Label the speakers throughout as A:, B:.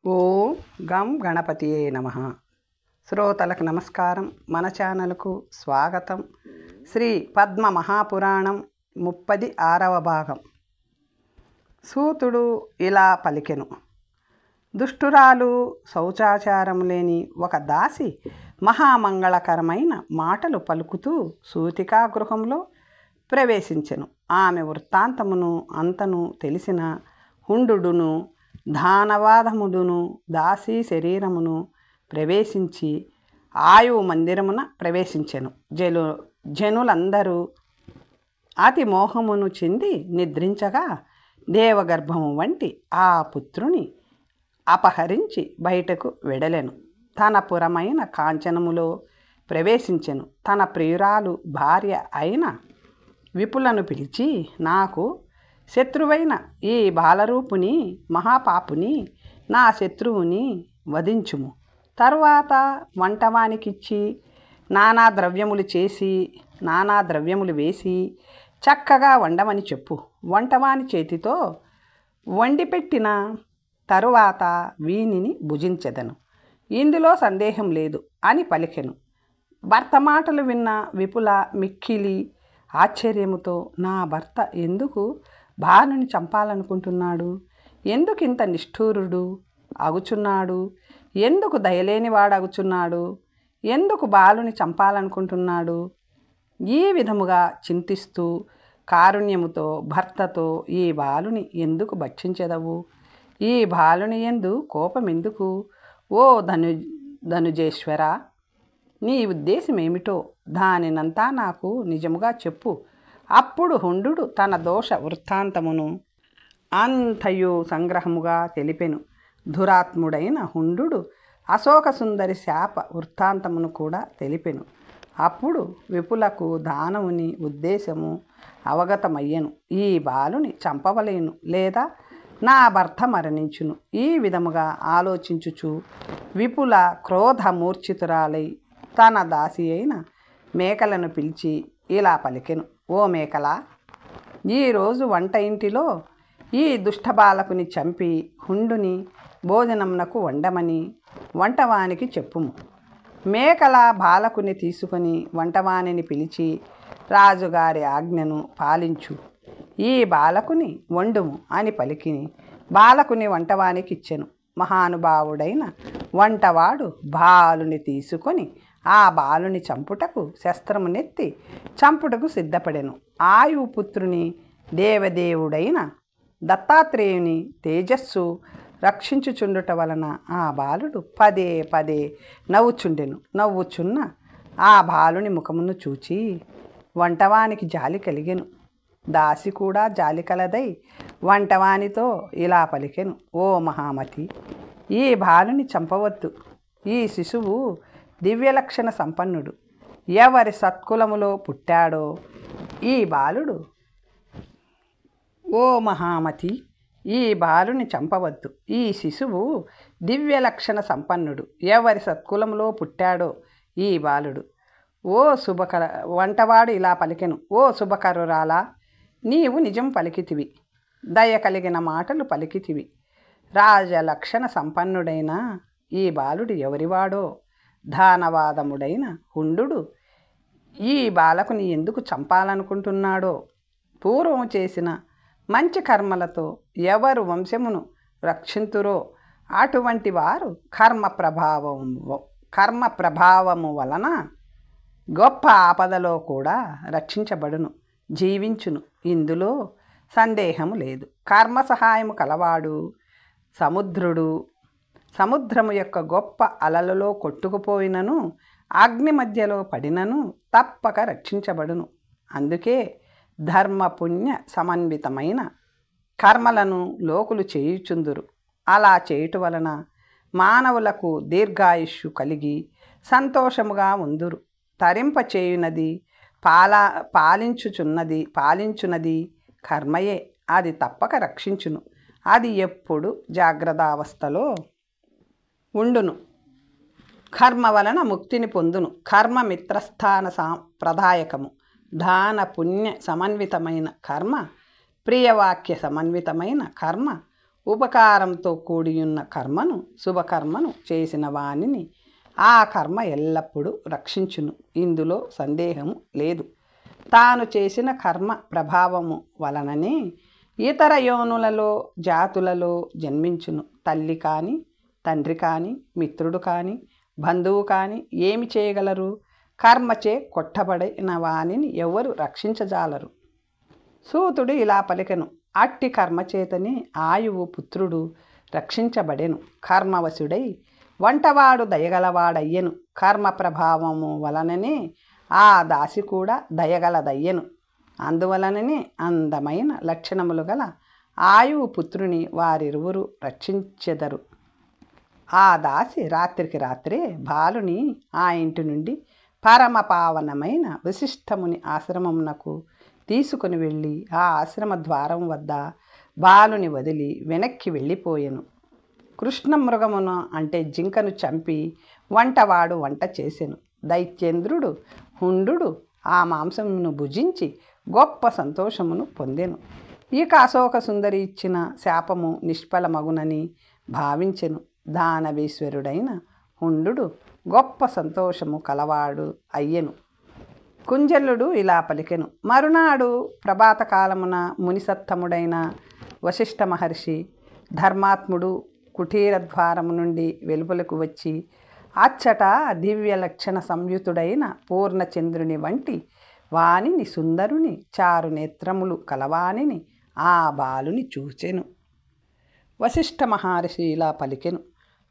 A: ఓం గం గణపతియే నమః. శ్రోతలకు నమస్కారం. మన ఛానల్కు స్వాగతం. శ్రీ పద్మ మహాపురాణం 36వ భాగం. సూతుడు ఇలా పలికెను. దుష్టురాలు శౌచాచారం లేని ఒక దాసి మహామంగళకరమైన మాటలు పలుకుతూ సూతికా గృహంలో ప్రవేశించెను. ఆమె వృత్తాంతమును అంతను తెలిసిన హుండును దానవాదముడును దాసీ శరీరమును ప్రవేశించి ఆయువు మందిరమున ప్రవేశించెను. జనులందరూ అతి మోహమును చెంది నిద్రించగా దేవగర్భము వంటి ఆ పుత్రుని అపహరించి బయటకు వెడలెను. తన పురమైన కాంచనములో ప్రవేశించెను. తన ప్రియురాలు భార్య అయిన విపులను పిలిచి, నాకు శత్రువైన ఈ బాలరూపుని మహాపాపుని నా శత్రువుని వధించుము. తరువాత వంటవానికిచ్చి నానా ద్రవ్యములు వేసి చక్కగా వండమని చెప్పు. వంటవాని చేతితో వండిపెట్టిన తరువాత వీనిని భుజించెదను. ఇందులో సందేహం లేదు అని పలికెను. భర్త మాటలు విన్న విపుల మిక్కిలి ఆశ్చర్యముతో, నా భర్త ఎందుకు భానుని చంపాలనుకుంటున్నాడు? ఎందుకింత నిష్ఠూరుడు అగుచున్నాడు? ఎందుకు దయలేనివాడగుచున్నాడు? ఎందుకు బాలుని చంపాలనుకుంటున్నాడు? ఈ విధముగా చింతిస్తూ కారుణ్యముతో భర్తతో, ఈ బాలుని ఎందుకు భక్షించెదవు? ఈ బాలుని యందు కోపమెందుకు? ఓ ధనుజేశ్వర, నీ ఉద్దేశమేమిటో దానినంతా నాకు నిజముగా చెప్పు. అప్పుడు హుండు తన దోష వృత్తాంతమును అంతయు సంగ్రహముగా తెలిపెను. దురాత్ముడైన హుండు అశోకసుందరి శాప వృత్తాంతమును కూడా తెలిపెను. అప్పుడు విపులకు దానవుని ఉద్దేశము అవగతమయ్యను. ఈ బాలుని చంపవలేను, లేదా నా భర్త మరణించును. ఈ విధముగా ఆలోచించుచు విపుల క్రోధమూర్ఛితురాలై తన దాసి అయిన మేకలను పిలిచి ఇలా పలికెను. ఓ మేకల, ఈరోజు వంట ఇంటిలో ఈ దుష్టబాలకుని చంపి హుండుని భోజనమునకు వండమని వంటవానికి చెప్పుము. మేకల బాలకుని తీసుకొని వంటవానిని పిలిచి, రాజుగారి ఆజ్ఞను పాలించు, ఈ బాలకుని వండుము అని పలికి బాలకుని వంటవానికి ఇచ్చెను. మహానుభావుడైన వంటవాడు బాలుని తీసుకొని ఆ బాలుని చంపుటకు శస్త్రమునెత్తి చంపుటకు సిద్ధపడెను. ఆయుపుత్రుని దేవదేవుడైన దత్తాత్రేయుని తేజస్సు రక్షించుచుండుట వలన ఆ బాలుడు పదే పదే నవ్వుచున్న ఆ బాలుని ముఖమును చూచి వంటవానికి జాలి కలిగెను. దాసి కూడా జాలి కలదై వంటవానితో ఇలా పలికెను. ఓ మహామతి, ఈ బాలుని చంపవద్దు. ఈ శిశువు దివ్యలక్షణ సంపన్నుడు. ఎవరి సత్కులములో పుట్టాడో ఈ బాలుడు. ఓ మహామతి, ఈ బాలుని చంపవద్దు. ఈ శిశువు దివ్యలక్షణ సంపన్నుడు. ఎవరి సత్కులములో పుట్టాడో ఈ బాలుడు. ఓ శుభకర వంటవాడు ఇలా పలికెను. ఓ శుభకరురాలా, నీవు నిజం పలికితివి, దయ కలిగిన మాటలు పలికితివి. రాజలక్షణ సంపన్నుడైన ఈ బాలుడు ఎవరివాడో? దానవాదముడైన హుండు ఈ బాలకుని ఎందుకు చంపాలనుకుంటున్నాడో? పూర్వము చేసిన మంచి కర్మలతో ఎవరు వంశమును రక్షింతురో అటువంటి వారు కర్మ ప్రభావము వలన గొప్ప ఆపదలో కూడా రక్షించబడును, జీవించును. ఇందులో సందేహము లేదు. కర్మ సహాయము కలవాడు సముద్రము యొక్క గొప్ప అలలలో కొట్టుకుపోయినను, అగ్ని మధ్యలో పడినను తప్పక రక్షించబడును. అందుకే ధర్మపుణ్య సమన్వితమైన కర్మలను లోకులు చేయుచుందురు. అలా చేయుట వలన మానవులకు దీర్ఘాయుష్యు కలిగి సంతోషముగా ఉందురు. తరింపచేయునది పాలించునది కర్మయే. అది తప్పక రక్షించును. అది ఎప్పుడు జాగ్రత్తావస్థలో ఉండును. కర్మ వలన ముక్తిని పొందును. కర్మ మిత్రస్థాన ప్రదాయకము. దాన పుణ్య సమన్వితమైన కర్మ, ప్రియవాక్య సమన్వితమైన కర్మ, ఉపకారంతో కూడియున్న కర్మను, శుభకర్మను చేసిన వానిని ఆ కర్మ ఎల్లప్పుడూ రక్షించును. ఇందులో సందేహము లేదు. తాను చేసిన కర్మ ప్రభావము వలననే ఇతర యోనులలో, జాతులలో జన్మించును. తల్లి కానీ, తండ్రి కానీ, మిత్రుడు కానీ, బంధువు కానీ ఏమి చేయగలరు? కర్మచే కొట్టబడిన వానిని ఎవరు రక్షించజాలరు? సూతుడు ఇలా పలికెను. అట్టి కర్మచేతనే ఆయువు పుత్రుడు రక్షించబడెను. కర్మవశుడై వంటవాడు దయగలవాడయ్యెను. కర్మ ప్రభావము వలననే ఆ దాసి కూడా దయగలదయ్యెను. అందువలననే అందమైన లక్షణములు గల ఆయువు పుత్రుని వారిరువురు రక్షించెదరు. ఆ దాసి రాత్రికి రాత్రే బాలుని ఆ ఇంటి నుండి పరమ పావనమైన వశిష్ఠముని ఆశ్రమమునకు తీసుకుని వెళ్ళి ఆ ఆశ్రమ ద్వారం వద్ద బాలుని వదిలి వెనక్కి వెళ్ళిపోయెను. కృష్ణమృగమును అంటే జింకను చంపి వంటవాడు వంట చేసెను. దైత్యేంద్రుడు హుండు ఆ మాంసమును భుజించి గొప్ప సంతోషమును పొందెను. ఇక అశోక సుందరి ఇచ్చిన శాపము నిష్ఫలమగునని భావించెను. దానవేశ్వరుడైన హుండు గొప్ప సంతోషము కలవాడు అయ్యెను. కుంజలుడు ఇలా పలికెను. మరునాడు ప్రభాతకాలమున మునిసత్తముడైన వశిష్ఠ మహర్షి ధర్మాత్ముడు కుటీర ద్వారము నుండి వెలుపలకు వచ్చి అచ్చట దివ్య లక్షణ సంయుతుడైన పూర్ణచంద్రుని వంటి వానిని, సుందరుని, చారు నేత్రములు కలవానిని ఆ బాలుని చూచెను. వశిష్ఠ మహర్షి ఇలా పలికెను.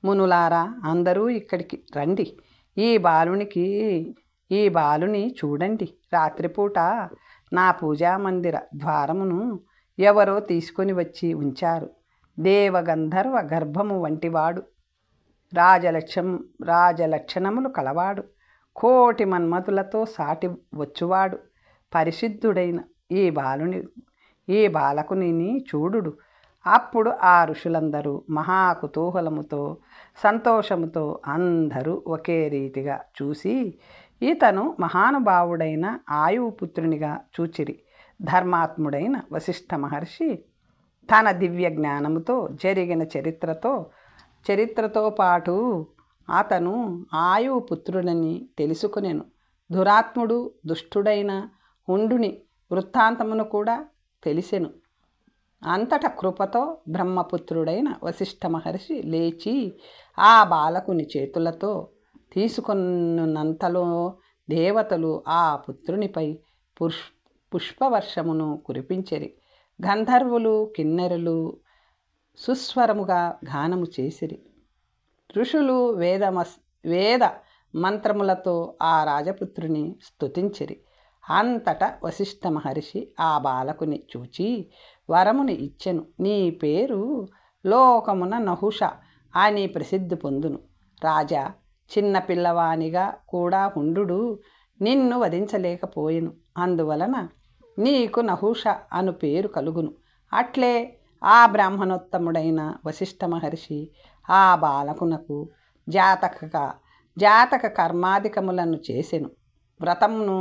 A: మునులారా, అందరూ ఇక్కడికి రండి. ఈ బాలుని చూడండి. రాత్రిపూట నా పూజామందిర ద్వారమును ఎవరో తీసుకొని ఉంచారు. దేవగంధర్వ గర్భము వంటివాడు, రాజలక్షణములు కలవాడు, కోటి మన్మధులతో సాటి వచ్చువాడు, పరిశుద్ధుడైన ఈ బాలకుని చూడుడు. అప్పుడు ఆ ఋషులందరూ మహాకుతూహలముతో, సంతోషముతో అందరూ ఒకే రీతిగా చూసి ఇతను మహానుభావుడైన ఆయువుపుత్రునిగా చూచిరి. ధర్మాత్ముడైన వశిష్ఠ మహర్షి తన దివ్య జ్ఞానముతో జరిగిన చరిత్రతో పాటు అతను ఆయువుపుత్రుడని తెలుసుకునేను. దురాత్ముడు, దుష్టుడైన హుండుని వృత్తాంతమును కూడా తెలిసెను. అంతట కృపతో బ్రహ్మపుత్రుడైన వశిష్ఠ మహర్షి లేచి ఆ బాలకుని చేతులతో తీసుకున్నంతలో దేవతలు ఆ పుత్రునిపై పుష్పవర్షమును కురిపించిరి. గంధర్వులు, కిన్నెరులు సుస్వరముగా గానము చేసిరి. ఋషులు వేద మంత్రములతో ఆ రాజపుత్రుని స్తుతించిరి. అంతటా వశిష్ఠ మహర్షి ఆ బాలకుని చూచి వరముని ఇచ్చెను. నీ పేరు లోకమున నహుష అని ప్రసిద్ధి పొందును. రాజా, చిన్న పిల్లవానిగా కూడా హుండు నిన్ను వధించలేకపోయెను. అందువలన నీకు నహుష అను పేరు కలుగును. అట్లే ఆ బ్రాహ్మణోత్తముడైన వశిష్ఠ మహర్షి ఆ బాలకునకు జాతక కర్మాధికములను చేసెను. వ్రతమును,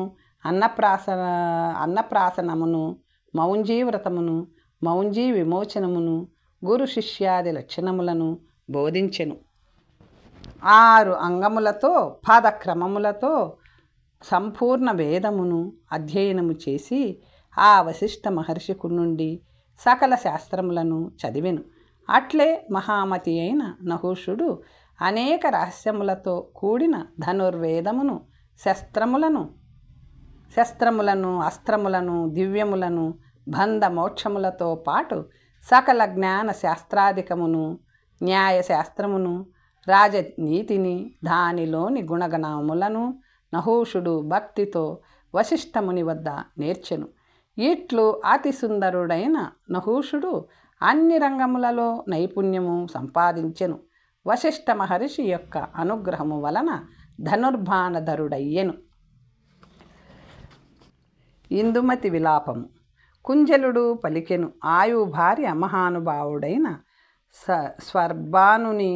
A: అన్నప్రాసనమును, మౌంజీ వ్రతమును, మౌంజీ విమోచనమును, గురు శిష్యాది లక్షణములను బోధించెను. 6 అంగములతో, పాదక్రమములతో సంపూర్ణ వేదమును అధ్యయనము చేసి ఆ వశిష్ఠ మహర్షికు నుండి సకల శాస్త్రములను చదివెను. అట్లే మహామతి అయిన నహుషుడు అనేక రహస్యములతో కూడిన ధనుర్వేదమును, శస్త్రములను, అస్త్రములను, దివ్యములను, బంధ మోక్షములతో పాటు సకల జ్ఞాన శాస్త్రాధికమును, న్యాయశాస్త్రమును, రాజనీతిని, దానిలోని గుణగణములను నహుషుడు భక్తితో వశిష్ఠముని వద్ద నేర్చెను. ఇట్లు అతి సుందరుడైన నహుషుడు అన్ని రంగములలో నైపుణ్యము సంపాదించెను. వశిష్ఠ మహర్షి యొక్క అనుగ్రహము వలన ధనుర్బాణధరుడయ్యెను. ఇందుమతి విలాపము. కుంజలుడు పలికెను. ఆయువు భార్య మహానుభావుడైన స్వర్బానుని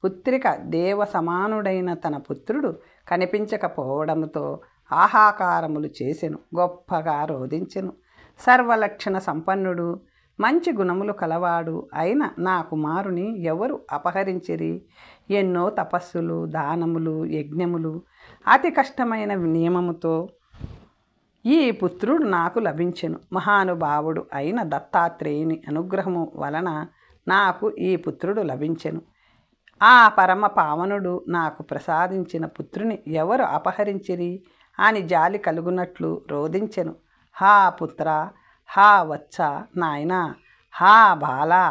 A: పుత్రిక దేవ సమానుడైన తన పుత్రుడు కనిపించకపోవడంతో ఆహాకారములు చేసెను. గొప్పగా రోధించెను. సర్వలక్షణ సంపన్నుడు, మంచి గుణములు కలవాడు అయిన నా కుమారుని ఎవరు అపహరించిరి? ఎన్నో తపస్సులు, దానములు, యజ్ఞములు, అతి కష్టమైన నియమముతో ఈ పుత్రుడు నాకు లభించెను. మహానుభావుడు అయిన దత్తాత్రేయుని అనుగ్రహము వలన నాకు ఈ పుత్రుడు లభించెను. ఆ పరమ పావనుడు నాకు ప్రసాదించిన పుత్రుని ఎవరు అపహరించిరి అని జాలి కలుగునట్లు రోదించెను. హా పుత్ర, హా వత్స, నాయనా, హా బాలా,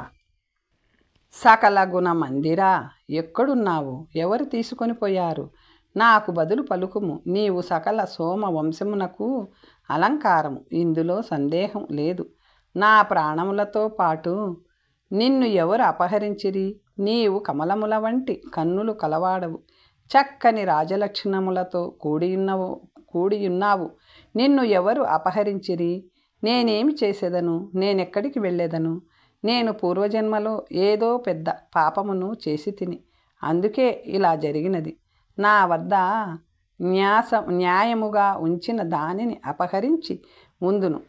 A: సకల గుణ మందిరా, ఎక్కడున్నావు? ఎవరు తీసుకొని పోయారు? నాకు బదులు పలుకుము. నీవు సకల సోమ వంశమునకు అలంకారము, ఇందులో సందేహం లేదు. నా ప్రాణములతో పాటు నిన్ను ఎవరు అపహరించిరి? నీవు కమలముల వంటి కన్నులు కలవాడవు, చక్కని రాజలక్షణములతో కూడియున్నావు. నిన్ను ఎవరు అపహరించిరి? నేనేమి చేసేదను? నేనెక్కడికి వెళ్ళేదను? నేను పూర్వజన్మలో ఏదో పెద్ద పాపమును చేసి తిని, అందుకే ఇలా జరిగినది. నా వద్ద న్యాయముగా ఉంచిన దానిని అపహరించి ఉందును.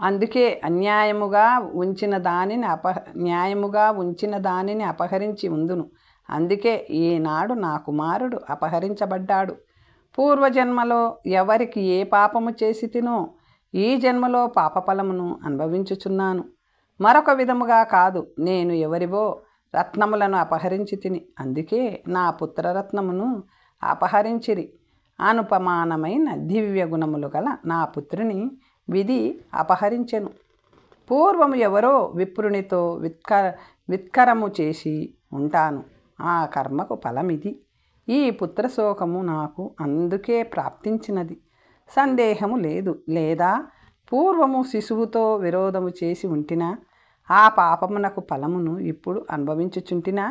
A: అందుకే న్యాయముగా ఉంచిన దానిని అపహరించి ఉందును. అందుకే ఈనాడు నా కుమారుడు అపహరించబడ్డాడు. పూర్వజన్మలో ఎవరికి ఏ పాపము చేసి తినో ఈ జన్మలో పాపఫలమును అనుభవించుచున్నాను. మరొక విధముగా కాదు, నేను ఎవరివో రత్నములను అపహరించి తిని, అందుకే నా పుత్రరత్నమును అపహరించిరి. అనుపమానమైన దివ్య గుణములు గల నా పుత్రుని విధి అపహరించెను. పూర్వము ఎవరో విప్రునితో విత్కరము చేసి ఉంటాను. ఆ కర్మకు ఫలమిది. ఈ పుత్రశోకము నాకు అందుకే ప్రాప్తించినది. సందేహము లేదు. లేదా పూర్వము శిశువుతో విరోధము చేసి ఉంటినా ఆ పాపమునకు ఫలమును ఇప్పుడు అనుభవించుచుంటినా?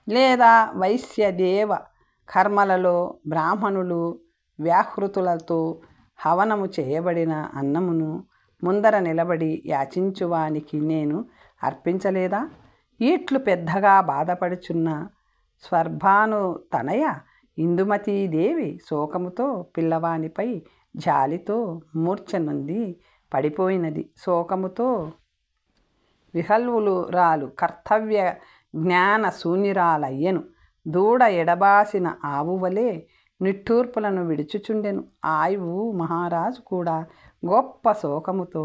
A: లేదా వైశ్యదేవ కర్మలలో బ్రాహ్మణులు వ్యాహృతులతో హవనము చేయబడిన అన్నమును ముందర నిలబడి యాచించువానికి నేను అర్పించలేదా? ఇట్లు పెద్దగా బాధపడుచున్న స్వర్భాను తనయ ఇందుమతీదేవి శోకముతో పిల్లవానిపై జాలితో మూర్ఛనొంది పడిపోయినది. శోకముతో విహల్వులురాలు కర్తవ్య జ్ఞాన శూన్యురాలయ్యను. దూడ ఎడబాసిన ఆవువలే నిట్టూర్పులను విడుచుచుండెను. ఆయువు మహారాజు కూడా గొప్ప శోకముతో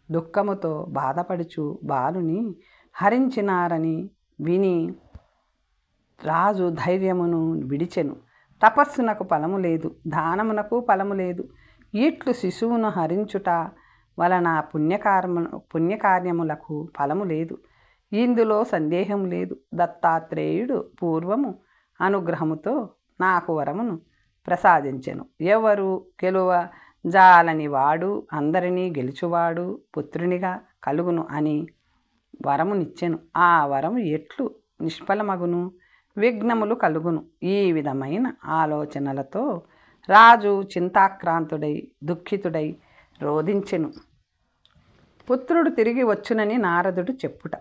A: దుఃఖముతో బాధపడుచు బాలుని హరించినారని విని రాజు ధైర్యమును విడిచెను. తపస్సునకు ఫలము లేదు, దానమునకు ఫలము లేదు. ఇట్లు శిశువును హరించుట వలన పుణ్యకార్యములకు ఫలము లేదు. ఇందులో సందేహం లేదు. దత్తాత్రేయుడు పూర్వము అనుగ్రహముతో నాకు వరమును ప్రసాదించెను. ఎవరు గెలువ జాలని వాడు అందరినీ గెలుచువాడు పుత్రునిగా కలుగును అని వరమునిచ్చెను. ఆ వరము ఎట్లు నిష్ఫలమగును? విఘ్నములు కలుగును. ఈ విధమైన ఆలోచనలతో రాజు చింతాక్రాంతుడై దుఃఖితుడై రోధించెను. పుత్రుడు తిరిగి వచ్చునని నారదుడు చెప్పుట.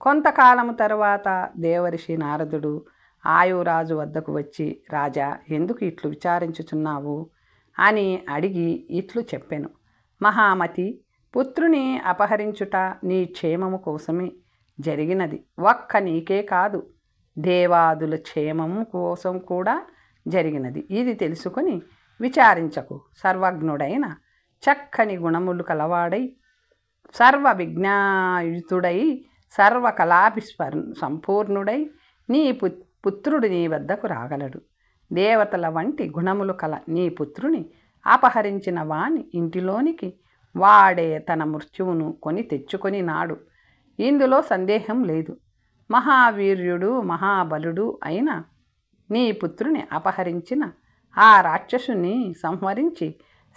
A: కొంతకాలము తరువాత దేవరిషి నారదుడు ఆయురాజు వద్దకు వచ్చి, రాజా, ఎందుకు ఇట్లు విచారించుచున్నావు అని అడిగి ఇట్లు చెప్పెను. మహామతి, పుత్రుని అపహరించుట నీ క్షేమము కోసమే జరిగినది. ఒక్క నీకే కాదు, దేవాదుల క్షేమము కోసం కూడా జరిగినది. ఇది తెలుసుకొని విచారించకు. సర్వజ్ఞుడైన చక్కని గుణములు కలవాడై సర్వ విజ్ఞాయుతుడై సర్వకళాభి సంపూర్ణుడై నీ పుత్రుడు నీ వద్దకు రాగలడు. దేవతల వంటి గుణములు కల నీ పుత్రుని అపహరించిన వాని ఇంటిలోనికి వాడే తన మృత్యువును కొని తెచ్చుకొని నాడు. ఇందులో సందేహం లేదు. మహావీర్యుడు మహాబలుడు అయిన నీ పుత్రుని అపహరించిన ఆ రాక్షసుని సంహరించి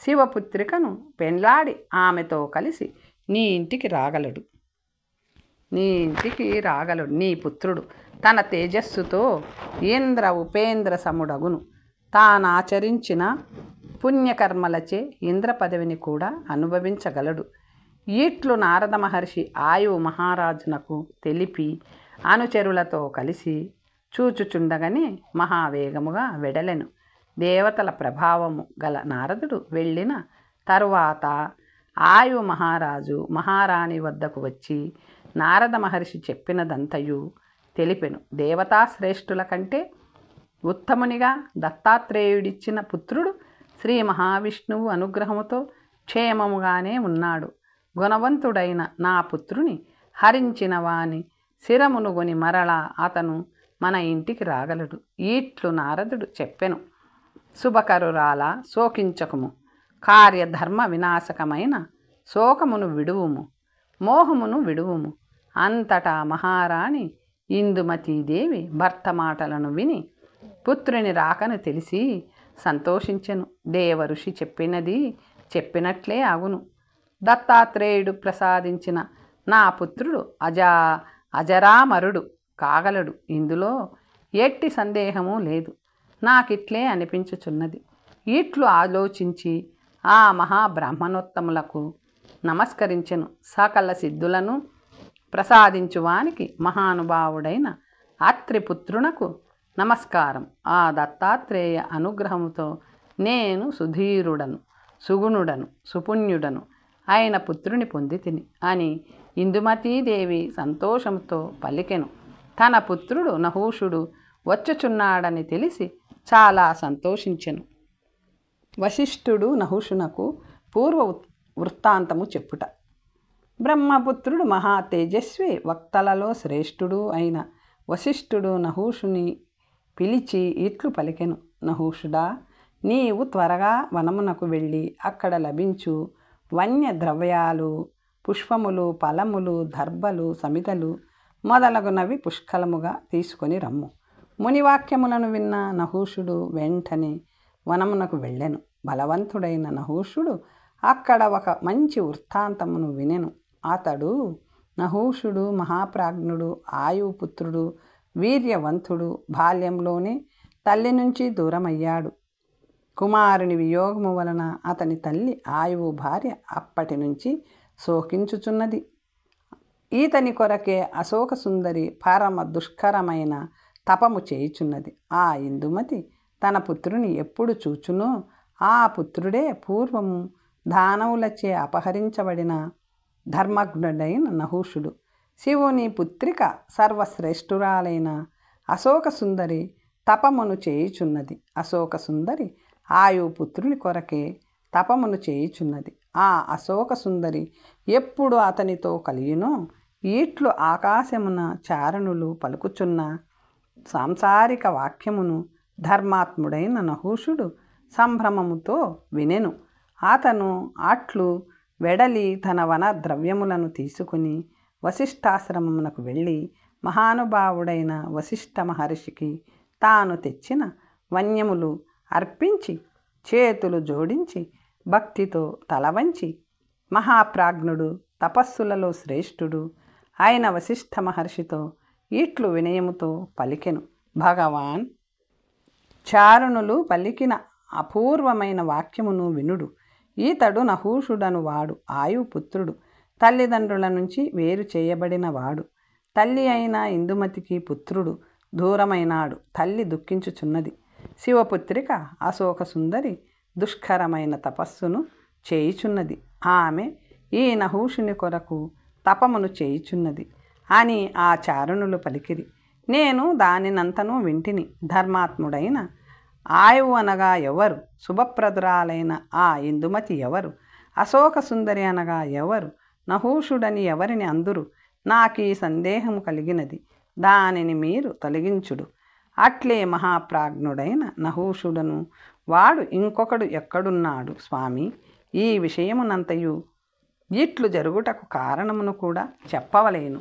A: శివపుత్రికను పెండ్లాడి ఆమెతో కలిసి నీ ఇంటికి రాగలడు. నీ పుత్రుడు తన తేజస్సుతో ఇంద్ర ఉపేంద్ర సముడగును. తానాచరించిన పుణ్యకర్మలచే ఇంద్ర పదవిని కూడా అనుభవించగలడు. ఇట్లు నారద మహర్షి ఆయువు మహారాజునకు తెలిపి అనుచరులతో కలిసి చూచుచుండగానే మహావేగముగా వెడలెను. దేవతల ప్రభావము గల నారదుడు వెళ్ళిన తరువాత ఆయు మహారాజు మహారాణి వద్దకు వచ్చి నారద మహర్షి చెప్పినదంతయు తెలిపెను. దేవతాశ్రేష్ఠుల కంటే ఉత్తమునిగా దత్తాత్రేయుడిచ్చిన పుత్రుడు శ్రీ మహావిష్ణువు అనుగ్రహముతో క్షేమముగానే ఉన్నాడు. గుణవంతుడైన నా పుత్రుని హరించిన వాని శిరమునుగొని మరలా అతను మన ఇంటికి రాగలడు. ఈట్లు నారదుడు చెప్పెను. శుభకరురాల శోకించకుము. కార్యధర్మ వినాశకమైన శోకమును విడువుము, మోహమును విడువుము. అంతటా మహారాణి ఇందుమతీదేవి భర్త మాటలను విని పుత్రుని రాకను తెలిసి సంతోషించెను. దేవఋషి చెప్పినది చెప్పినట్లే అగును. దత్తాత్రేయుడు ప్రసాదించిన నా పుత్రుడు అజరామరుడు కాగలడు. ఇందులో ఎట్టి సందేహము లేదు. నాకిట్లే అనిపించుచున్నది. ఇట్లు ఆలోచించి ఆ మహాబ్రాహ్మణోత్తములకు నమస్కరించెను. సకల సిద్ధులను ప్రసాదించువానికి మహానుభావుడైన అత్రిపుత్రునకు నమస్కారం. ఆ దత్తాత్రేయ అనుగ్రహముతో నేను సుధీరుడను, సుగుణుడను, సుపుణ్యుడను అయిన పుత్రుని పొందితిని అని ఇందుమతీదేవి సంతోషంతో పలికెను. తన పుత్రుడు నహూషుడు వచ్చుచున్నాడని తెలిసి చాలా సంతోషించెను. వశిష్ఠుడు నహుషునకు పూర్వ వృత్తాంతము చెప్పుట. బ్రహ్మపుత్రుడు మహా తేజస్వి వక్తలలో శ్రేష్ఠుడు అయిన వశిష్ఠుడు నహుషుని పిలిచి ఇట్లు పలికెను. నహుషుడా, నీవు త్వరగా వనమునకు వెళ్ళి అక్కడ లభించు వన్య ద్రవ్యాలు, పుష్పములు, ఫలములు, దర్భలు, సమితలు మొదలగునవి పుష్కలముగా తీసుకొని రమ్ము. మునివాక్యములను విన్న నహుషుడు వెంటనే వనమునకు వెళ్ళెను. బలవంతుడైన నహుషుడు అక్కడ ఒక మంచి వృత్తాంతమును వినెను. అతడు నహుషుడు మహాప్రాజ్ఞుడు, ఆయుపుత్రుడు, వీర్యవంతుడు. బాల్యంలోనే తల్లి నుంచి దూరమయ్యాడు. కుమారుని వియోగము వలన అతని తల్లి ఆయువు భార్య అప్పటి నుంచి శోకించుచున్నది. ఈతని కొరకే అశోక సుందరి పరమ దుష్కరమైన తపము చేయుచున్నది. ఆ ఇందుమతి తన పుత్రుని ఎప్పుడు చూచునో ఆ పుత్రుడే పూర్వము దానవులచే అపహరించబడిన ధర్మజ్ఞుడైన నహుషుడు. శివుని పుత్రిక సర్వశ్రేష్ఠురాలైన అశోక సుందరి తపమును చేయుచున్నది. అశోక సుందరి ఆయుపుత్రుని కొరకే తపమును చేయుచున్నది. ఆ అశోక సుందరి ఎప్పుడు అతనితో కలియునో ఈట్లు ఆకాశమున చారణులు పలుకుచున్న సాంసారిక వాక్యమును ధర్మాత్ముడైన నహుషుడు సంభ్రమముతో వినెను. అతను అట్లు వెడలి తన వన ద్రవ్యములను తీసుకుని వశిష్ఠాశ్రమమునకు వెళ్ళి మహానుభావుడైన వశిష్ఠ మహర్షికి తాను తెచ్చిన వన్యములు అర్పించి చేతులు జోడించి భక్తితో తలవంచి మహాప్రాజ్ఞుడు, తపస్సులలో శ్రేష్ఠుడు అయిన వశిష్ఠ మహర్షితో ఇట్లు వినయముతో పలికెను. భగవాన్, చారుణులు పలికిన అపూర్వమైన వాక్యమును వినుడు. ఈతడు నహుషుడను వాడు ఆయుపుత్రుడు, తల్లిదండ్రుల నుంచి వేరు చేయబడిన వాడు. తల్లి అయిన ఇందుమతికి పుత్రుడు దూరమైనాడు. తల్లి దుఃఖించుచున్నది. శివపుత్రిక అశోక సుందరి దుష్కరమైన తపస్సును చేయుచున్నది. ఆమె ఈ నహుషుని కొరకు తపమును చేయుచున్నది అని ఆ చారుణులు పలికిరి. నేను దానినంతను వింటిని. ధర్మాత్ముడైన ఆయువు అనగా ఎవరు? శుభప్రదురాలైన ఆ ఇందుమతి ఎవరు? అశోక సుందరి అనగా ఎవరు? నహుషుడని ఎవరిని అందురు? నాకీ సందేహము కలిగినది. దానిని మీరు తొలగించుడు. అట్లే మహాప్రాజ్ఞుడైన నహుషుడను వాడు ఇంకొకడు ఎక్కడున్నాడు స్వామి? ఈ విషయమునంతయు ఇట్లు జరుగుటకు కారణమును కూడా చెప్పవలేను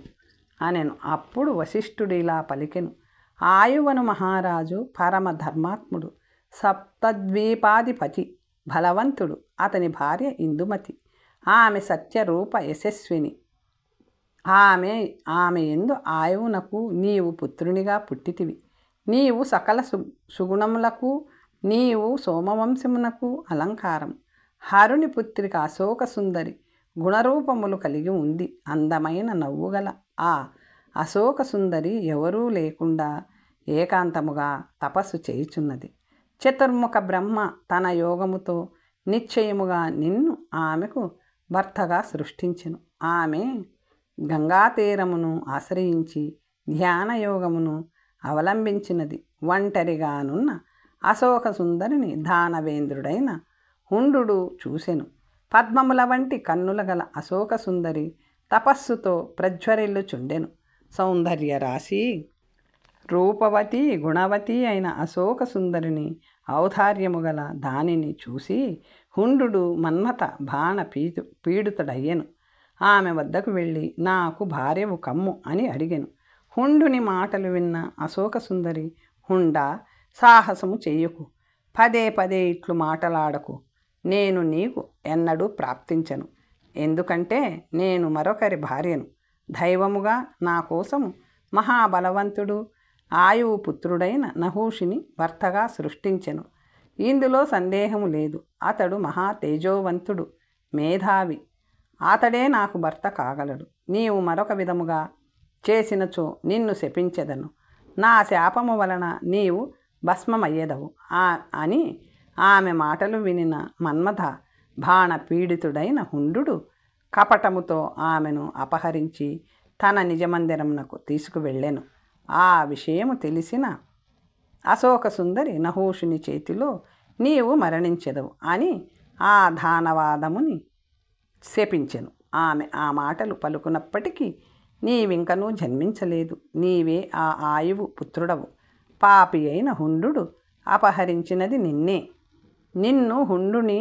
A: అనెను. అప్పుడు వశిష్ఠుడు ఇలా పలికెను. ఆయువను మహారాజు పరమ ధర్మాత్ముడు, సప్తద్వీపాధిపతి, బలవంతుడు. అతని భార్య ఇందుమతి. ఆమె సత్యరూప యశస్విని. ఆమె యందు ఆయువునకు నీవు పుత్రునిగా పుట్టితివి. నీవు సకల సుగుణములకు, నీవు సోమవంశమునకు అలంకారం. హరుని పుత్రిక అశోక సుందరి గుణరూపములు కలిగి ఉంది. అందమైన నవ్వుగల ఆ అశోక సుందరి ఎవరూ లేకుండా ఏకాంతముగా తపస్సు చేయుచున్నది. చతుర్ముఖ బ్రహ్మ తన యోగముతో నిశ్చయముగా నిన్ను ఆమెకు భర్తగా సృష్టించెను. ఆమె గంగాతీరమును ఆశ్రయించి ధ్యానయోగమును అవలంబించినది. ఒంటరిగానున్న అశోక సుందరిని దానవేంద్రుడైన హుండు చూసెను. పద్మముల వంటి కన్నుల గల అశోక సుందరి తపస్సుతో ప్రజ్వరిల్లుచుండెను. సౌందర్య రాశి రూపవతి గుణవతి అయిన అశోక సుందరిని ఔదార్యము గల దానిని చూసి హుండు మన్మథ బాణ పీడితుడయ్యెను. ఆమె వద్దకు వెళ్ళి నాకు భార్యవు కమ్ము అని అడిగెను. హుండుని మాటలు విన్న అశోక సుందరి, హుండా, సాహసము చెయ్యకు, పదే పదే ఇట్లు మాటలాడకు, నేను నీకు ఎన్నడూ ప్రాప్తించను. ఎందుకంటే నేను మరొకరి భార్యను. దైవముగా నా కోసము మహాబలవంతుడు ఆయువు పుత్రుడైన నహూషిని భర్తగా సృష్టించెను. ఇందులో సందేహము లేదు. అతడు మహా తేజోవంతుడు, మేధావి. అతడే నాకు భర్త కాగలడు. నీవు మరొక విధముగా చేసినచో నిన్ను శపించెదను. నా శాపము వలన నీవు భస్మమయ్యేదవు అని ఆమె మాటలు వినిన మన్మథ బాణ పీడితుడైన హుండు కపటముతో ఆమెను అపహరించి తన నిజమందిరమునకు తీసుకువెళ్ళెను. ఆ విషయము తెలిసిన అశోక సుందరి నహూషుని చేతిలో నీవు మరణించెదవు అని ఆ దానవాదముని శపించెను. ఆమె ఆ మాటలు పలుకున్నప్పటికీ నీవింకనూ జన్మించలేదు. నీవే ఆ ఆయువు పుత్రుడవు. పాపి అయిన హుండు అపహరించినది నిన్నే. నిన్ను హుండుని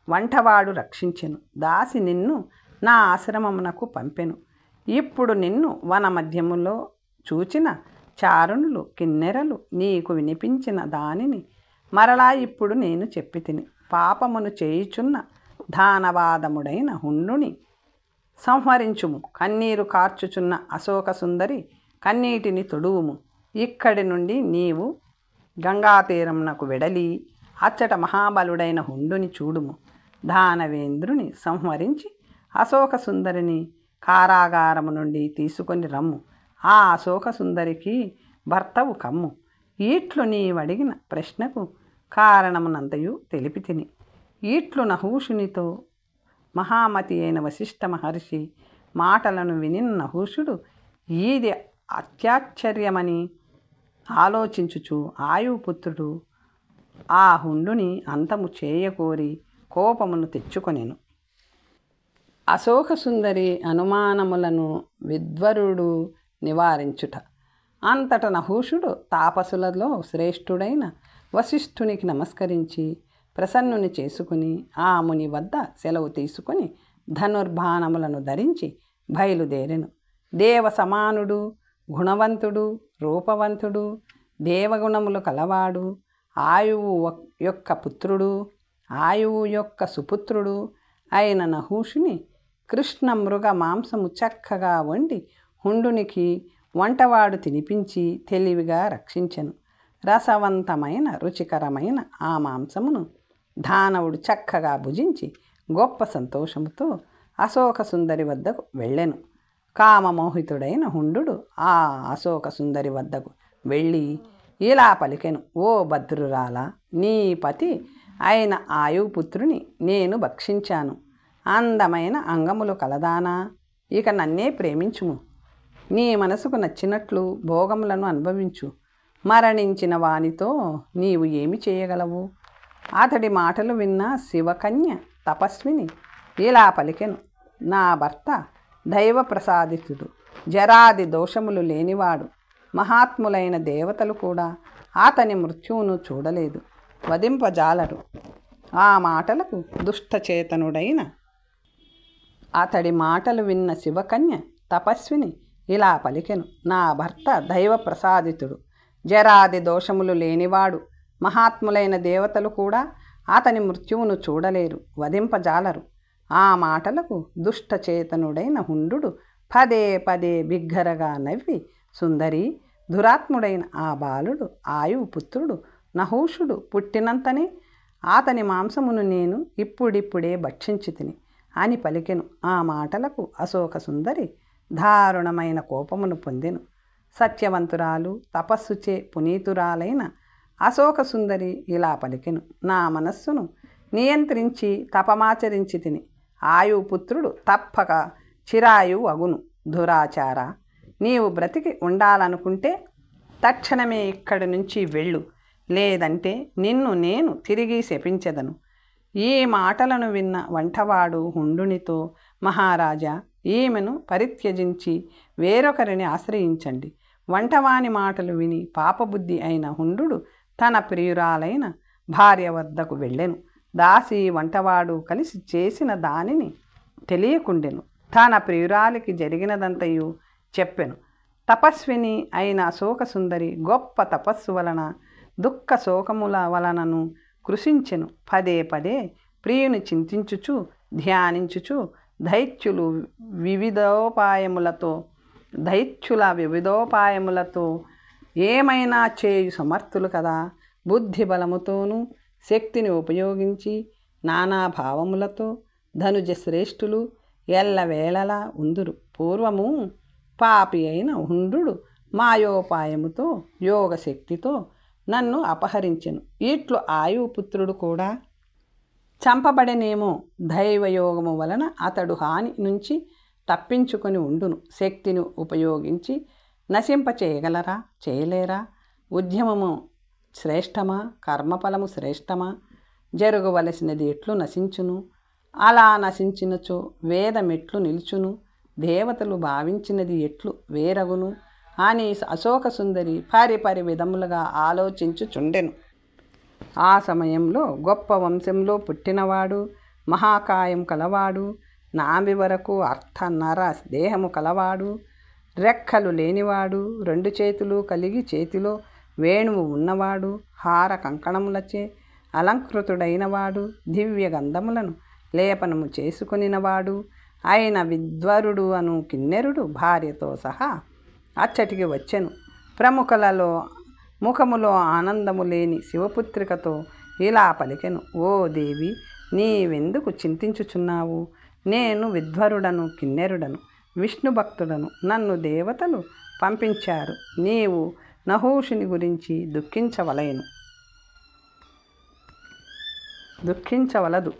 A: వంటవాడు రక్షించెను. దాసి నిన్ను నా ఆశ్రమమునకు పంపెను. ఇప్పుడు నిన్ను వన మధ్యములో చూచిన చారుణులు, కిన్నెరలు నీకు వినిపించిన దానిని మరలా ఇప్పుడు నేను చెప్పి తిని. పాపమును చేయుచున్న దానవాదముడైన హుండుని సంహరించుము. కన్నీరు కార్చుచున్న అశోక సుందరి కన్నీటిని తొడువుము. ఇక్కడి నుండి నీవు గంగాతీరమునకు వెడలి అచ్చట మహాబలుడైన హుండుని చూడుము. దానవేంద్రుని సంహరించి అశోక సుందరిని కారాగారము నుండి తీసుకొని రమ్ము. ఆ అశోక సుందరికి భర్తవు కమ్ము. ఈట్లు నీవడిగిన ప్రశ్నకు కారణమునంతయు తెలిపి తిని. ఈట్లు నహూషునితో మహామతి అయిన వశిష్ఠ మహర్షి మాటలను విని నహూషుడు ఈది అత్యాశ్చర్యమని ఆలోచించుచు ఆయుపుత్రుడు ఆ హుండుని అంతము చేయకోరి కోపమును తెచ్చుకొనెను. అశోక సుందరి అనుమానములను విద్వరుడు నివారించుట. అంతట నహూషుడు తాపసులలో శ్రేష్ఠుడైన వశిష్ఠునికి నమస్కరించి ప్రసన్నుని చేసుకుని ఆ ముని వద్ద సెలవు తీసుకొని ధనుర్బాణములను ధరించి బయలుదేరెను. దేవ సమానుడు, గుణవంతుడు, రూపవంతుడు, దేవగుణములు కలవాడు, ఆయువు యొక్క పుత్రుడు, ఆయువు యొక్క సుపుత్రుడు అయిన నహూషుని కృష్ణ మృగ మాంసము చక్కగా వండి హుండునికి వంటవాడు తినిపించి తెలివిగా రక్షించెను. రసవంతమైన రుచికరమైన ఆ మాంసమును దానవుడు చక్కగా భుజించి గొప్ప సంతోషముతో అశోక సుందరి వద్దకు వెళ్ళెను. కామమోహితుడైన హుండు ఆ అశోక సుందరి వద్దకు వెళ్ళి ఇలా పలికెను. ఓ భద్రురాల, నీ పతి అయిన ఆయుపుత్రుని నేను భక్షించాను. అందమైన అంగములు కలదానా, ఇక నన్నే ప్రేమించుము. నీ మనసుకు నచ్చినట్లు భోగములను అనుభవించు. మరణించిన వానితో నీవు ఏమి చేయగలవు? అతడి మాటలు విన్న శివకన్య తపస్విని ఇలా పలికెను. నా భర్త దైవ ప్రసాదితుడు, జరాది దోషములు లేనివాడు. మహాత్ములైన దేవతలు కూడా అతని మృత్యువును చూడలేదు, వధింపజాలరు. ఆ మాటలకు దుష్టచేతనుడైన అతడి మాటలు విన్న శివకన్య తపస్విని ఇలా పలికెను. నా భర్త దైవ ప్రసాదితుడు, జరాది దోషములు లేనివాడు. మహాత్ములైన దేవతలు కూడా అతని మృత్యువును చూడలేరు, వధింపజాలరు. ఆ మాటలకు దుష్టచేతనుడైన హుండు పదే పదే బిగ్గరగా నవ్వి, సుందరి, దురాత్ముడైన ఆ బాలుడు ఆయుపుత్రుడు నహూషుడు పుట్టినంతనే అతని మాంసమును నేను ఇప్పుడిప్పుడే భక్షించి తిని అని పలికెను. ఆ మాటలకు అశోక సుందరి దారుణమైన కోపమును పొందెను. సత్యవంతురాలు, తపస్సుచే పునీతురాలైన అశోక సుందరి ఇలా పలికెను. నా మనస్సును నియంత్రించి తపమాచరించి తిని ఆయుపుత్రుడు తప్పక చిరాయు అగును. దురాచార, నీవు బ్రతికి ఉండాలనుకుంటే తక్షణమే ఇక్కడి నుంచి వెళ్ళు, లేదంటే నిన్ను నేను తిరిగి శపించెదను. ఈ మాటలను విన్న వంటవాడు హుండునితో, మహారాజా, ఈమెను పరిత్యజించి వేరొకరిని ఆశ్రయించండి. వంటవాని మాటలు విని పాపబుద్ధి అయిన హుండు తన ప్రియురాలైన భార్య వద్దకు వెళ్ళెను. దాసి వంటవాడు కలిసి చేసిన దానిని తెలియకుండెను. తన ప్రియురాలికి జరిగినదంతయు చెప్పెను. తపస్విని అయిన శోకసుందరి గొప్ప తపస్సు వలన దుఃఖ శోకముల వలనను కృషించెను. పదే పదే ప్రియుని చింతించుచు ధ్యానించుచు దైత్యుల వివిధోపాయములతో ఏమైనా చేయు సమర్థులు కదా. బుద్ధి బలముతోనూ శక్తిని ఉపయోగించి నానా భావములతో ధనుజ శ్రేష్ఠులు ఎల్లవేళలా ఉందురు. పూర్వము పాపి అయిన హుండు మాయోపాయముతో యోగశక్తితో నన్ను అపహరించెను. ఇట్లు ఆయుపుత్రుడు కూడా చంపబడనేమో. దైవయోగము వలన అతడు హాని నుంచి తప్పించుకొని ఉండును. శక్తిని ఉపయోగించి నశింపచేయగలరా? చేయలేరా? ఉద్యమము శ్రేష్టమా? కర్మఫలము శ్రేష్టమా? జరగవలసినది ఎట్లు నశించును? అలా నశించినచో వేదమెట్లు నిలుచును? దేవతలు భావించినది ఎట్లు వేరగును అని అశోకసుందరి పరిపరి విధములుగా ఆలోచించుచుండెను. ఆ సమయంలో గొప్ప వంశంలో పుట్టినవాడు, మహాకాయం కలవాడు, నాభి వరకు అర్ధనర దేహము కలవాడు, రెక్కలు లేనివాడు, 2 చేతులు కలిగి చేతిలో వేణువు ఉన్నవాడు, హార కంకణములచే అలంకృతుడైనవాడు, దివ్య గంధములను లేపనము చేసుకొనినవాడు అయిన విద్వరుడు అను కిన్నెరుడు భార్యతో సహా అచ్చటికి వచ్చెను. ప్రముఖులలో ముఖములో ఆనందము లేని శివపుత్రికతో ఇలా పలికెను. ఓ దేవి, నీవెందుకు చింతించుచున్నావు? నేను విద్వరుడను, కిన్నెరుడను, విష్ణు భక్తుడను. నన్ను దేవతలు పంపించారు. నీవు నహూషుని గురించి దుఃఖించవలదు.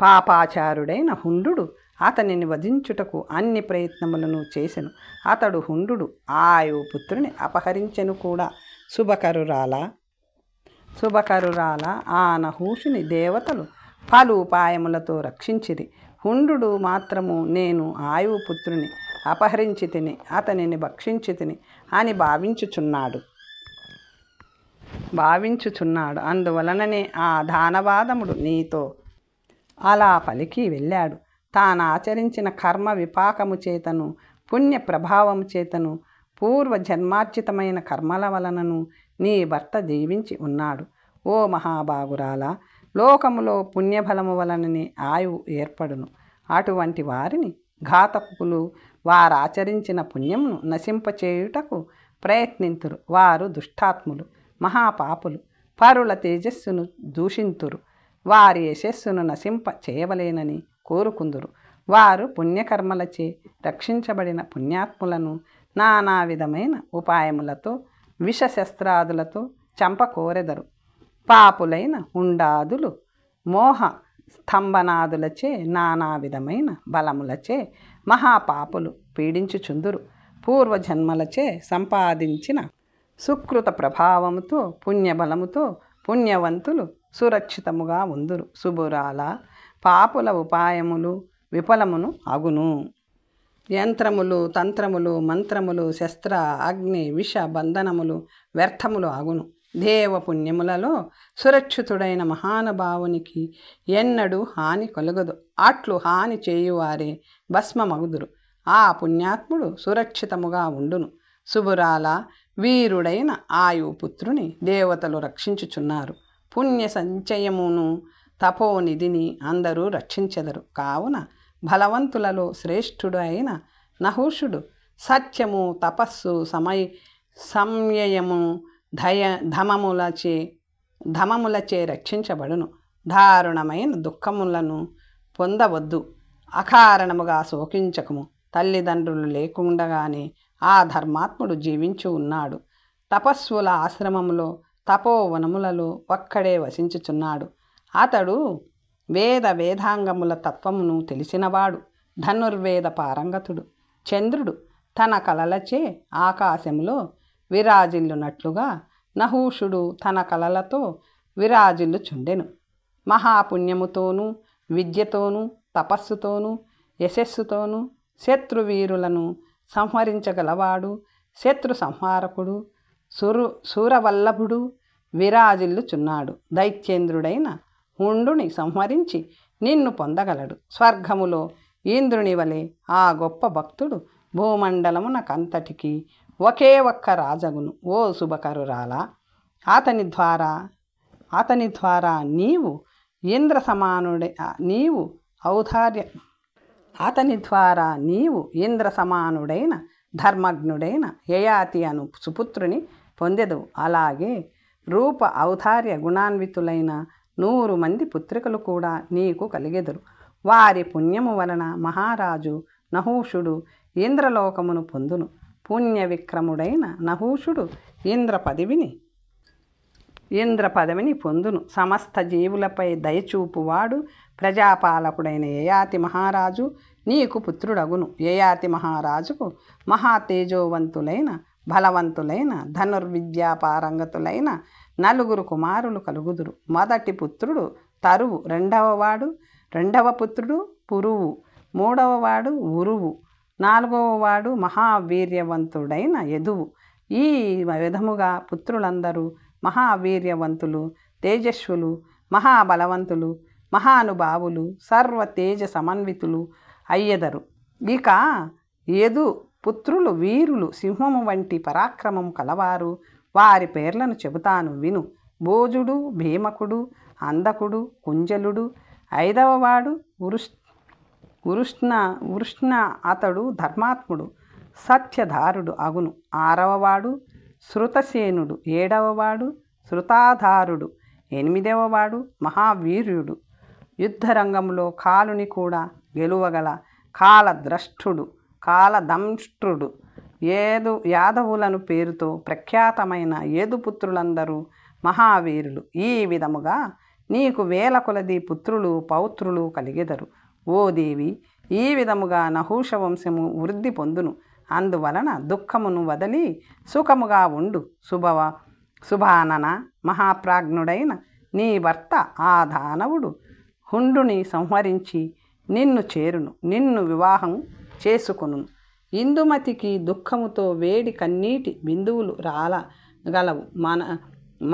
A: పాపాచారుడైన హుండు అతనిని వధించుటకు అన్ని ప్రయత్నములను చేసెను. అతడు హుండు ఆయుపుత్రుని అపహరించెను కూడా. శుభకరురాల ఆ నహూషుని దేవతలు పలు ఉపాయములతో రక్షించిరి. హుండు మాత్రము నేను ఆయుపుత్రుని అపహరించి తిని అతనిని భక్షించి తిని అని భావించుచున్నాడు. అందువలననే ఆ దానవాదముడు నీతో అలా పలికి వెళ్ళాడు. తానాచరించిన కర్మ విపాకము చేతను, పుణ్య ప్రభావము చేతను, పూర్వజన్మార్జితమైన కర్మల వలనను నీ భర్త జీవించి ఉన్నాడు. ఓ మహాభాగురాల, లోకములో పుణ్యబలము వలననే ఆయువు ఏర్పడును. అటువంటి వారిని ఘాతకులు వారాచరించిన పుణ్యమును నశింపచేయుటకు ప్రయత్నింతురు. వారు దుష్టాత్ములు, మహాపాపులు, పరుల తేజస్సును దూషింతురు. వారి యశస్సును నశింప చేయవలేనని కోరుకుందురు. వారు పుణ్యకర్మలచే రక్షించబడిన పుణ్యాత్ములను నానా విధమైన ఉపాయములతో విషశస్త్రాదులతో చంపకోరెదరు. పాపులైన హుండాదులు మోహ స్తంభనాదులచే నానా విధమైన బలములచే మహాపాపులు పీడించుచుందురు. పూర్వజన్మలచే సంపాదించిన సుకృత ప్రభావముతో పుణ్యబలముతో పుణ్యవంతులు సురక్షితముగా ఉందురు. శుభురాల, పాపుల ఉపాయములు విఫలమును అగును. యంత్రములు, తంత్రములు, మంత్రములు, శస్త్ర, అగ్ని, విష బంధనములు వ్యర్థములు అగును. దేవపుణ్యములలో సురక్షితుడైన మహానుభావునికి ఎన్నడూ హాని కలుగదు. అట్లు హాని చేయువారే భస్మమగుదురు. ఆ పుణ్యాత్ముడు సురక్షితముగా ఉండును. శుభురాల, వీరుడైన ఆయుపుత్రుని దేవతలు రక్షించుచున్నారు. పుణ్య సంచయమును తపోనిధిని అందరూ రక్షించెదరు. కావున బలవంతులలో శ్రేష్ఠుడు అయిన నహూషుడు సత్యము, తపస్సు, సంయయము, ధమములచే రక్షించబడును. దారుణమైన దుఃఖములను పొందవద్దు. అకారణముగా శోకించకము. తల్లిదండ్రులు లేకుండగానే ఆ ధర్మాత్ముడు జీవించి ఉన్నాడు. తపస్సుల ఆశ్రమములో తపోవనములలో ఒక్కడే వసించుచున్నాడు. అతడు వేదాంగముల తత్వమును తెలిసినవాడు, ధనుర్వేద పారంగతుడు. చంద్రుడు తన కలలచే ఆకాశంలో విరాజిల్లునట్లుగా నహూషుడు తన కలలతో విరాజిల్లుచుండెను. మహాపుణ్యముతోనూ విద్యతోనూ తపస్సుతోనూ యశస్సుతోనూ శత్రువీరులను సంహరించగలవాడు, శత్రు సంహారకుడు, సూరవల్లభుడు విరాజిల్లుచున్నాడు. దైత్యేంద్రుడైన హుండుని సంహరించి నిన్ను పొందగలడు. స్వర్గములో ఇంద్రుని వలె ఆ గొప్ప భక్తుడు భూమండలమునకంతటికి ఒకే ఒక్క రాజగును. ఓ శుభకరురాలా, అతని ద్వారా నీవు ఇంద్ర సమానుడైన ధర్మజ్ఞుడైన యయాతి అను సుపుత్రుని పొందెదవు. అలాగే రూప ఔదార్య గుణాన్వితులైన 100 మంది పుత్రికలు కూడా నీకు కలిగెదరు. వారి పుణ్యము వలన మహారాజు నహూషుడు ఇంద్రలోకమును పొందును. పుణ్య విక్రముడైన నహూషుడు ఇంద్ర పదవిని పొందును. సమస్త జీవులపై దయచూపువాడు ప్రజాపాలకుడైన యయాతి మహారాజు నీకు పుత్రుడగును. యయాతి మహారాజుకు మహాతేజోవంతులైన బలవంతులైన ధనుర్విద్యా పారంగతులైన 4 కుమారులు కలుగుదురు. మొదటి పుత్రుడు తరువు, రెండవ పుత్రుడు పురువు, 3వ వాడు ఉరువు, 4వ వాడు మహావీర్యవంతుడైన యదువు. ఈ విధముగా పుత్రులందరూ మహావీర్యవంతులు, తేజస్వులు, మహాబలవంతులు, మహానుభావులు, సర్వ తేజ సమన్వితులు అయ్యెదరు. ఇక యదు పుత్రులు వీరులు, సింహము వంటి పరాక్రమము కలవారు. వారి పేర్లను చెబుతాను విను. భోజుడు, భీమకుడు, అందకుడు, కుంజలుడు. 5వ వాడు వృష్ణ, అతడు ధర్మాత్ముడు, సత్యధారుడు అగును. 6వ వాడు శృతసేనుడు. 7వ వాడు శృతాధారుడు. 8వ వాడు మహావీర్యుడు. యుద్ధరంగంలో కాలుని కూడా గెలువగల కాలదంష్ట్రుడు. యాదవులను పేరుతో ప్రఖ్యాతమైన యదుపుత్రులందరూ మహావీరులు. ఈ విధముగా నీకు 1000 కొలది పుత్రులు పౌత్రులు కలిగెదరు. ఓ దేవి, ఈ విధముగా నహూష వంశము వృద్ధి పొందును. అందువలన దుఃఖమును వదలి సుఖముగా ఉండు. శుభానన, మహాప్రాజ్ఞుడైన నీ భర్త ఆ దానవుడు హుండుని సంహరించి నిన్ను చేరును, నిన్ను వివాహం చేసుకొను. ఇందుమతికి దుఃఖముతో వేడి కన్నీటి బిందువులు రాలగలవు.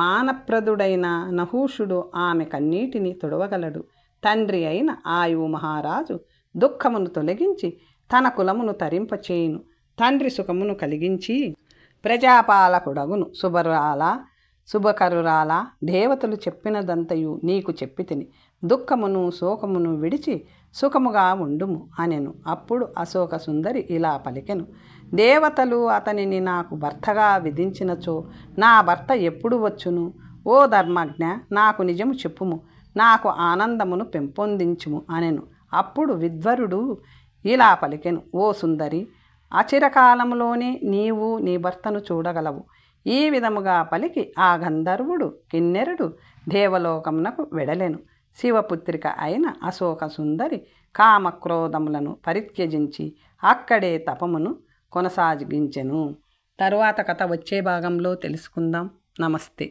A: మానప్రదుడైన నహూషుడు ఆమె కన్నీటిని తుడవగలడు. తండ్రి అయిన ఆయువు మహారాజు దుఃఖమును తొలగించి తన కులమును తరింపచేయును. తండ్రి సుఖమును కలిగించి ప్రజాపాలకుడగును. శుభకరురాల, దేవతలు చెప్పినదంతయు నీకు చెప్పితిని. దుఃఖమును శోకమును విడిచి సుఖముగా ఉండుము అనెను. అప్పుడు అశోక సుందరి ఇలా పలికెను. దేవతలు అతనిని నాకు భర్తగా విధించినచో నా భర్త ఎప్పుడు వచ్చును? ఓ ధర్మజ్ఞ, నాకు నిజము చెప్పుము, నాకు ఆనందమును పెంపొందించుము అనెను. అప్పుడు విద్వరుడు ఇలా పలికెను. ఓ సుందరి, అచిరకాలములోనే నీవు నీ భర్తను చూడగలవు. ఈ విధముగా పలికి ఆ గంధర్వుడు కిన్నెరుడు దేవలోకమునకు వెడలెను. శివపుత్రిక అయిన అశోక సుందరి కామక్రోధములను పరిత్యజించి అక్కడే తపమును కొనసాగించెను. తరువాత కథ వచ్చే భాగంలో తెలుసుకుందాం. నమస్తే.